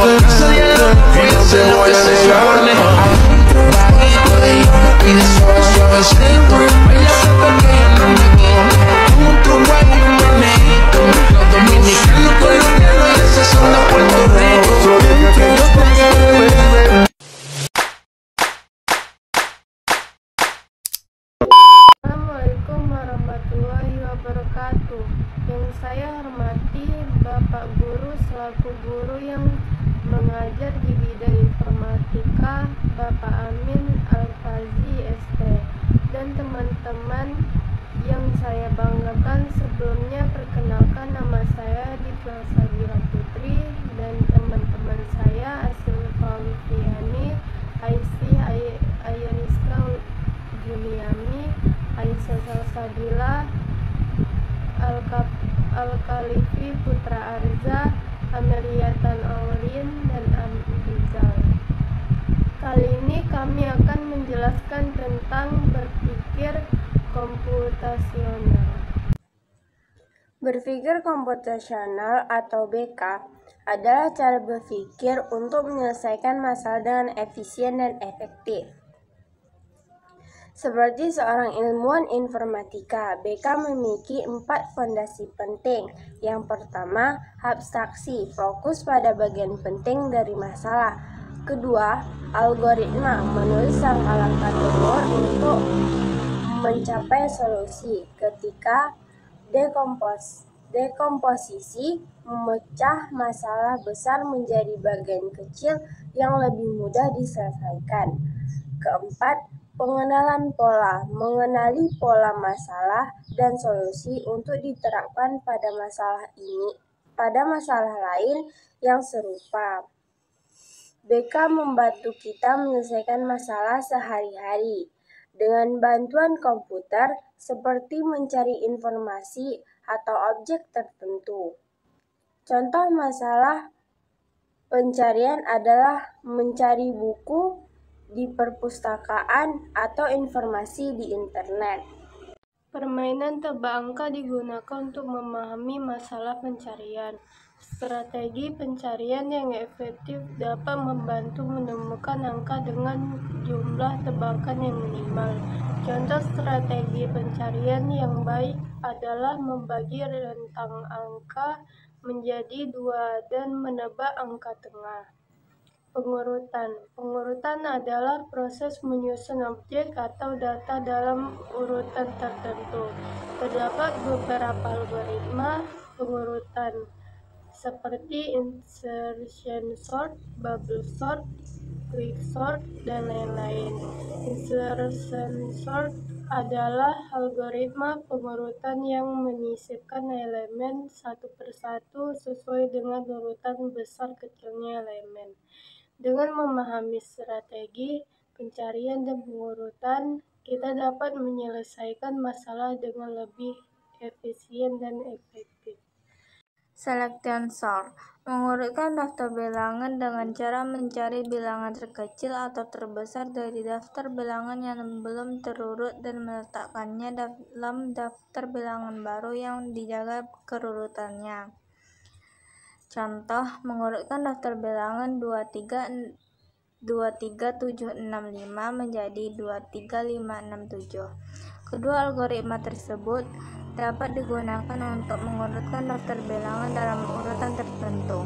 pensando y no te voy a negar. Bajito y pide suave, suavecito. Baila hasta que ya no me quito. Como un truco y un meneíto. Los dominicanos colombianos y esos son de Puerto Rico. Assalamualaikum warahmatullahi wabarakatuh. Yang saya hormati Bapak Guru selaku guru yang mengajar di bidang informatika, Bapak Amin Al-Fazi ST, dan teman-teman yang saya banggakan. Sebelumnya perkenalkan, nama saya Difla Sabila Putri dan teman-teman saya Asil Fauliani, Aisy Ayariska Juliami, Aisyah Salsabila, Al-Khalifi Putra Arza, Ameliatan Aurin, dan Amrizal. Kali ini kami akan menjelaskan tentang berpikir komputasional. Berpikir komputasional atau BK adalah cara berpikir untuk menyelesaikan masalah dengan efisien dan efektif. Seperti seorang ilmuwan informatika, BK memiliki 4 fondasi penting. Yang pertama, abstraksi, fokus pada bagian penting dari masalah. Kedua, algoritma, menulis langkah-langkah terukur untuk mencapai solusi. Ketiga, dekomposisi, memecah masalah besar menjadi bagian kecil yang lebih mudah diselesaikan. Keempat, pengenalan pola, mengenali pola masalah dan solusi untuk diterapkan pada masalah lain yang serupa. BK membantu kita menyelesaikan masalah sehari-hari dengan bantuan komputer seperti mencari informasi atau objek tertentu. Contoh masalah pencarian adalah mencari buku di perpustakaan atau informasi di internet. Permainan tebak angka digunakan untuk memahami masalah pencarian. Strategi pencarian yang efektif dapat membantu menemukan angka dengan jumlah tebakan yang minimal. Contoh strategi pencarian yang baik adalah membagi rentang angka menjadi 2 dan menebak angka tengah. Pengurutan adalah proses menyusun objek atau data dalam urutan tertentu. Terdapat beberapa algoritma pengurutan seperti insertion sort, bubble sort, quick sort, dan lain-lain. Insertion sort adalah algoritma pengurutan yang menyisipkan elemen satu persatu sesuai dengan urutan besar kecilnya elemen. Dengan memahami strategi pencarian dan pengurutan, kita dapat menyelesaikan masalah dengan lebih efisien dan efektif. Selection sort, mengurutkan daftar bilangan dengan cara mencari bilangan terkecil atau terbesar dari daftar bilangan yang belum terurut dan meletakkannya dalam daftar bilangan baru yang dijaga kerurutannya. Contoh, mengurutkan daftar bilangan 23765 menjadi 23567. Kedua algoritma tersebut dapat digunakan untuk mengurutkan daftar bilangan dalam urutan tertentu.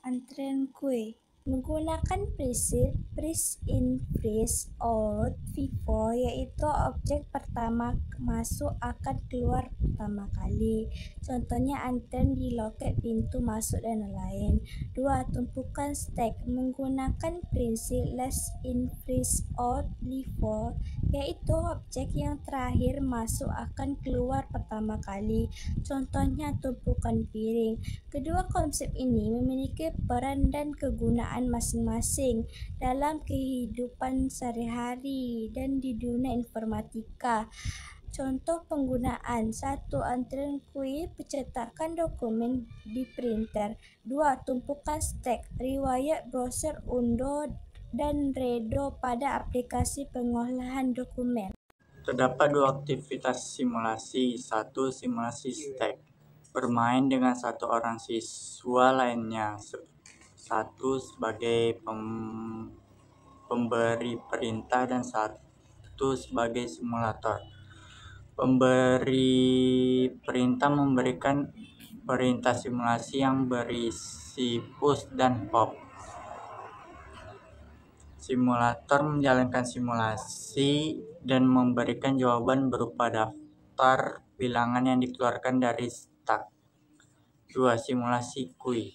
Antrean kue menggunakan prinsip freeze in freeze out FIFO, yaitu objek pertama masuk akan keluar pertama kali. Contohnya antrean di loket pintu masuk dan lain-lain. 2. Tumpukan stack menggunakan prinsip last in freeze out LIFO, yaitu objek yang terakhir masuk akan keluar pertama kali. Contohnya tumpukan piring. Kedua konsep ini memiliki peran dan kegunaan masing-masing dalam kehidupan sehari-hari dan di dunia informatika. Contoh penggunaan: 1. Antrean kue, pencetakan dokumen di printer. 2. Tumpukan stack, riwayat browser Undo dan Redo pada aplikasi pengolahan dokumen. Terdapat 2 aktivitas simulasi. 1. Simulasi stack, bermain dengan satu orang siswa lainnya, satu sebagai pemberi perintah dan satu sebagai simulator. Pemberi perintah memberikan perintah simulasi yang berisi push dan pop. Simulator menjalankan simulasi dan memberikan jawaban berupa daftar bilangan yang dikeluarkan dari stack. 2. Simulasi QI.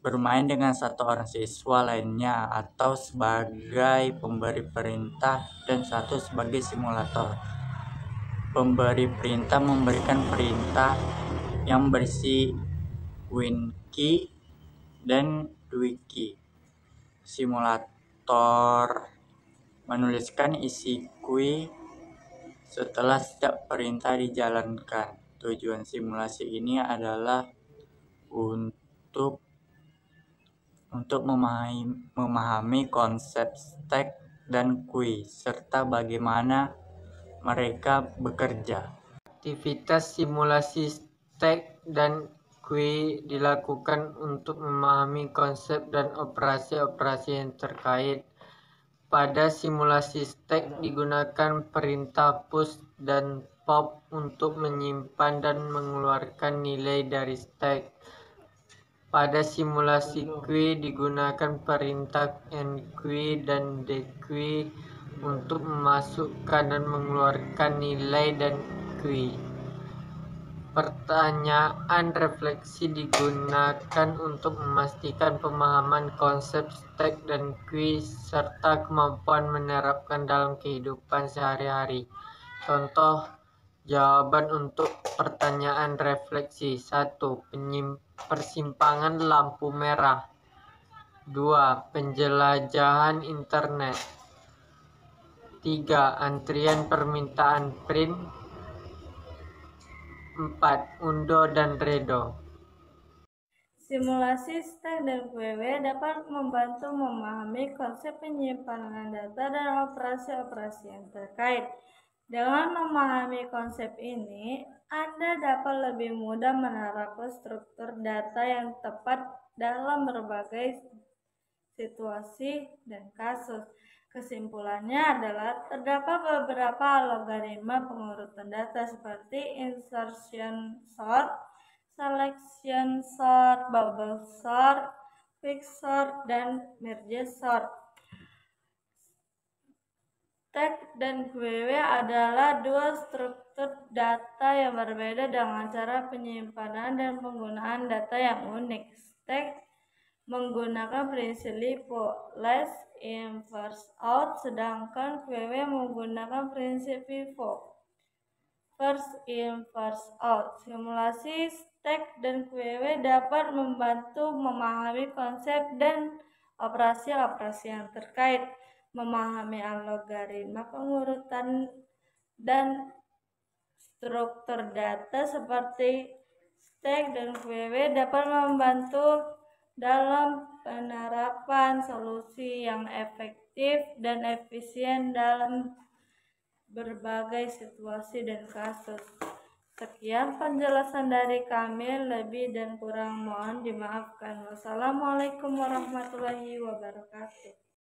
Bermain dengan satu orang siswa lainnya atau sebagai pemberi perintah dan satu sebagai simulator. Pemberi perintah memberikan perintah yang berisi WinKey dan DuiKey. Simulator menuliskan isi QI setelah setiap perintah dijalankan. Tujuan simulasi ini adalah untuk memahami konsep stack dan QI serta bagaimana mereka bekerja. Aktivitas simulasi stack dan QI dilakukan untuk memahami konsep dan operasi-operasi yang terkait. Pada simulasi stack digunakan perintah push dan pop untuk menyimpan dan mengeluarkan nilai dari stack. Pada simulasi QI digunakan perintah enqueue dan dequeue untuk memasukkan dan mengeluarkan nilai dan QI. Pertanyaan refleksi digunakan untuk memastikan pemahaman konsep stack dan QI serta kemampuan menerapkan dalam kehidupan sehari-hari. Contoh jawaban untuk pertanyaan refleksi. 1. Persimpangan lampu merah. 2. Penjelajahan internet. 3. Antrian permintaan print. 4. Undo dan redo. Simulasi stack dan QW dapat membantu memahami konsep penyimpanan data dan operasi-operasi yang terkait. Dengan memahami konsep ini, Anda dapat lebih mudah menerapkan struktur data yang tepat dalam berbagai situasi dan kasus. Kesimpulannya adalah terdapat beberapa algoritma pengurutan data seperti insertion sort, selection sort, bubble sort, quicksort, dan merge sort. Stack dan QW adalah dua struktur data yang berbeda dengan cara penyimpanan dan penggunaan data yang unik. Stack menggunakan prinsip LIFO, last in first out, sedangkan QW menggunakan prinsip FIFO, first in first out. Simulasi stack dan QW dapat membantu memahami konsep dan operasi-operasi yang terkait, memahami algoritma pengurutan dan struktur data seperti stack dan QW dapat membantu dalam penerapan solusi yang efektif dan efisien dalam berbagai situasi dan kasus. Sekian penjelasan dari kami, lebih dan kurang mohon dimaafkan. Wassalamualaikum warahmatullahi wabarakatuh.